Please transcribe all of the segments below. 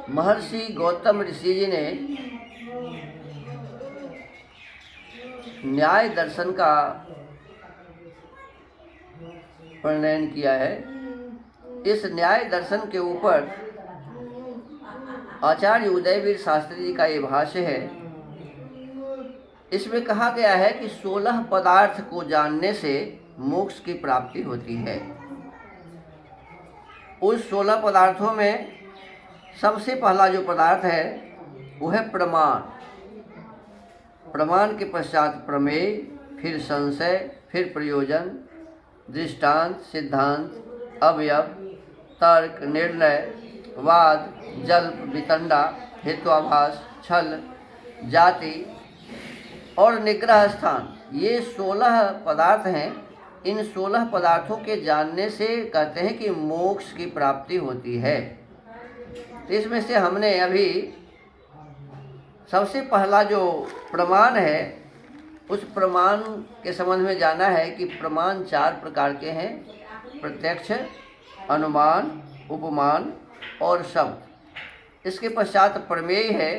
महर्षि गौतम ऋषि जी ने न्याय दर्शन का प्रणयन किया है। इस न्याय दर्शन के ऊपर आचार्य उदयवीर शास्त्री जी का ये भाष्य है। इसमें कहा गया है कि 16 पदार्थ को जानने से मोक्ष की प्राप्ति होती है। उस 16 पदार्थों में सबसे पहला जो पदार्थ है वो है प्रमाण। प्रमाण के पश्चात प्रमेय, फिर संशय, फिर प्रयोजन, दृष्टांत, सिद्धांत, अवयव, तर्क, निर्णय, वाद, जल्प, वितंडा, हेत्वाभास, छल, जाति और निग्रह स्थान। ये 16 पदार्थ हैं। इन 16 पदार्थों के जानने से कहते हैं कि मोक्ष की प्राप्ति होती है। तो इसमें से हमने अभी सबसे पहला जो प्रमाण है उस प्रमाण के संबंध में जाना है कि प्रमाण 4 प्रकार के हैं: प्रत्यक्ष, अनुमान, उपमान और शब्द। इसके पश्चात प्रमेय है,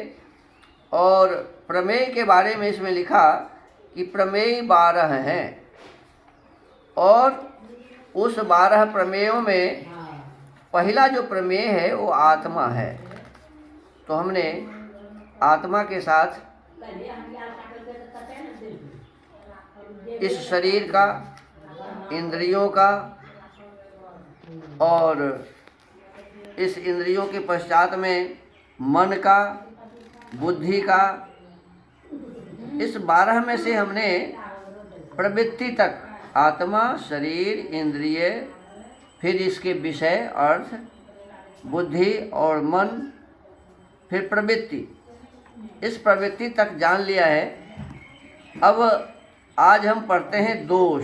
और प्रमेय के बारे में इसमें लिखा कि प्रमेय 12 हैं, और उस 12 प्रमेयों में पहला जो प्रमेय है वो आत्मा है। तो हमने आत्मा के साथ इस शरीर का, इंद्रियों का और इस इंद्रियों के पश्चात में मन का, बुद्धि का, इस 12 में से हमने प्रवृत्ति तक आत्मा, शरीर, इंद्रिय, फिर इसके विषय, अर्थ, बुद्धि और मन, फिर प्रवृत्ति, इस प्रवृत्ति तक जान लिया है। अब आज हम पढ़ते हैं दोष।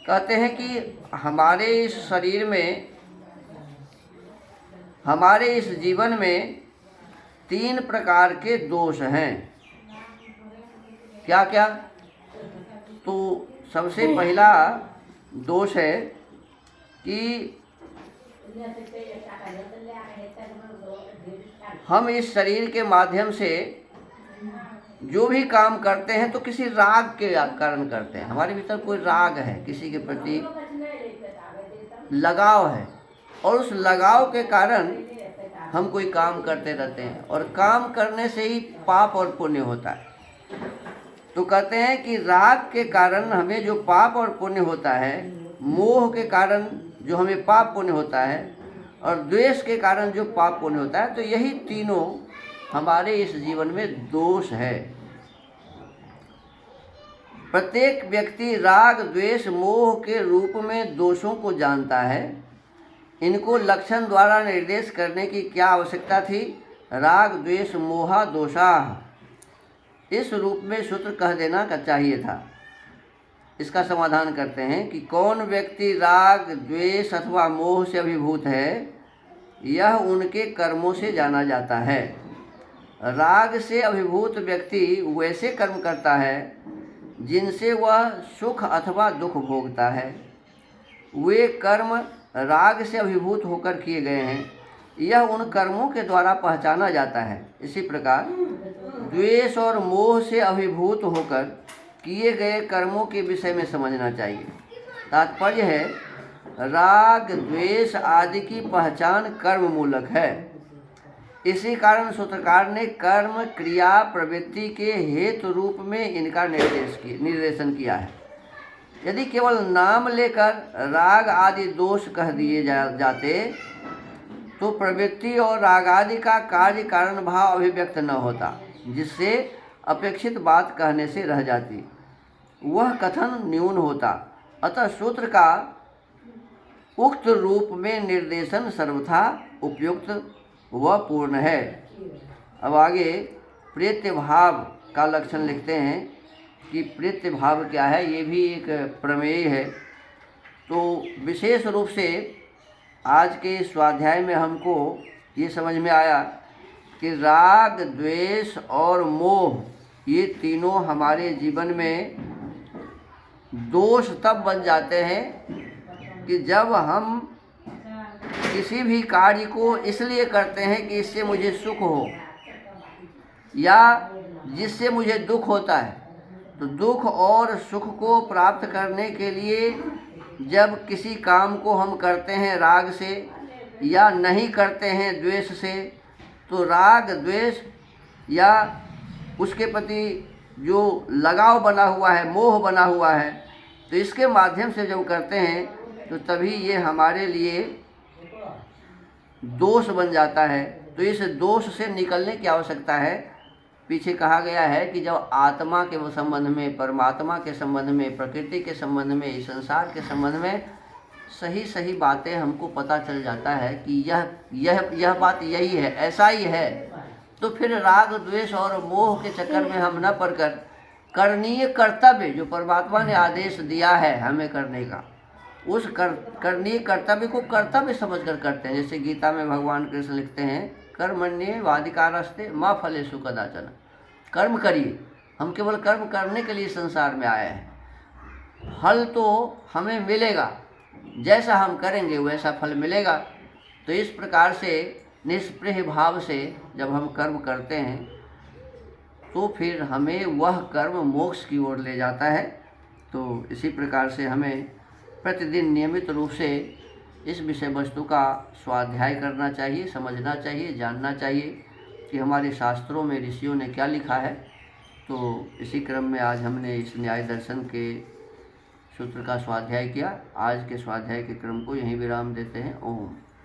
कहते हैं कि हमारे इस शरीर में, हमारे इस जीवन में 3 प्रकार के दोष हैं। क्या क्या? तो सबसे पहला दोष है कि हम इस शरीर के माध्यम से जो भी काम करते हैं तो किसी राग के कारण करते हैं। हमारे भीतर कोई राग है, किसी के प्रति लगाव है, और उस लगाव के कारण हम कोई काम करते रहते हैं, और काम करने से ही पाप और पुण्य होता है। तो कहते हैं कि राग के कारण हमें जो पाप और पुण्य होता है, मोह के कारण जो हमें पाप पुण्य होता है, और द्वेष के कारण जो पाप पुण्य होता है, तो यही तीनों हमारे इस जीवन में दोष है। प्रत्येक व्यक्ति राग, द्वेष, मोह के रूप में दोषों को जानता है। इनको लक्षण द्वारा निर्देश करने की क्या आवश्यकता थी? राग, द्वेष, मोहा दोषाः, इस रूप में सूत्र कह देना चाहिए था। इसका समाधान करते हैं कि कौन व्यक्ति राग, द्वेष अथवा मोह से अभिभूत है, यह उनके कर्मों से जाना जाता है। राग से अभिभूत व्यक्ति वैसे कर्म करता है जिनसे वह सुख अथवा दुख भोगता है। वे कर्म राग से अभिभूत होकर किए गए हैं, यह उन कर्मों के द्वारा पहचाना जाता है। इसी प्रकार द्वेष और मोह से अभिभूत होकर किए गए कर्मों के विषय में समझना चाहिए। तात्पर्य है, राग, द्वेष आदि की पहचान कर्म मूलक है। इसी कारण ने कर्म, क्रिया, प्रवृत्ति के हेतु रूप में इनका निर्देशन किया है। यदि केवल नाम लेकर राग आदि दोष कह दिए जाते तो प्रवृत्ति और राग आदि का कार्य कारण भाव अभिव्यक्त न होता, जिससे अपेक्षित बात कहने से रह जाती, वह कथन न्यून होता। अतः सूत्र का उक्त रूप में निर्देशन सर्वथा उपयुक्त व पूर्ण है। अब आगे प्रेत्य भाव का लक्षण लिखते हैं कि प्रेत्य भाव क्या है। ये भी एक प्रमेय है। तो विशेष रूप से आज के स्वाध्याय में हमको ये समझ में आया कि राग, द्वेष और मोह, ये तीनों हमारे जीवन में दोष तब बन जाते हैं कि जब हम किसी भी कार्य को इसलिए करते हैं कि इससे मुझे सुख हो या जिससे मुझे दुख होता है। तो दुख और सुख को प्राप्त करने के लिए जब किसी काम को हम करते हैं राग से या नहीं करते हैं द्वेष से, तो राग द्वेष या उसके प्रति जो लगाव बना हुआ है, मोह बना हुआ है, तो इसके माध्यम से जब करते हैं तो तभी ये हमारे लिए दोष बन जाता है। तो इस दोष से निकलने की आवश्यकता है। पीछे कहा गया है कि जब आत्मा के संबंध में, परमात्मा के संबंध में, प्रकृति के संबंध में, इस संसार के संबंध में सही सही बातें हमको पता चल जाता है कि यह बात यही है, ऐसा ही है, तो फिर राग द्वेष और मोह के चक्कर में हम न पड़कर करणीय कर्तव्य जो परमात्मा ने आदेश दिया है हमें करने का, उस करणीय कर्तव्य को कर्तव्य समझकर करते हैं। जैसे गीता में भगवान कृष्ण लिखते हैं, कर्मण्येवाधिकारस्ते मा फलेषु कदाचन। कर्म करिए, हम केवल कर्म करने के लिए संसार में आए हैं। फल तो हमें मिलेगा, जैसा हम करेंगे वैसा फल मिलेगा। तो इस प्रकार से निष्प्रिय भाव से जब हम कर्म करते हैं तो फिर हमें वह कर्म मोक्ष की ओर ले जाता है। तो इसी प्रकार से हमें प्रतिदिन नियमित रूप से इस विषय वस्तु का स्वाध्याय करना चाहिए, समझना चाहिए, जानना चाहिए कि हमारे शास्त्रों में ऋषियों ने क्या लिखा है। तो इसी क्रम में आज हमने इस न्याय दर्शन के सूत्र का स्वाध्याय किया। आज के स्वाध्याय के क्रम को यहीं विराम देते हैं। ओम।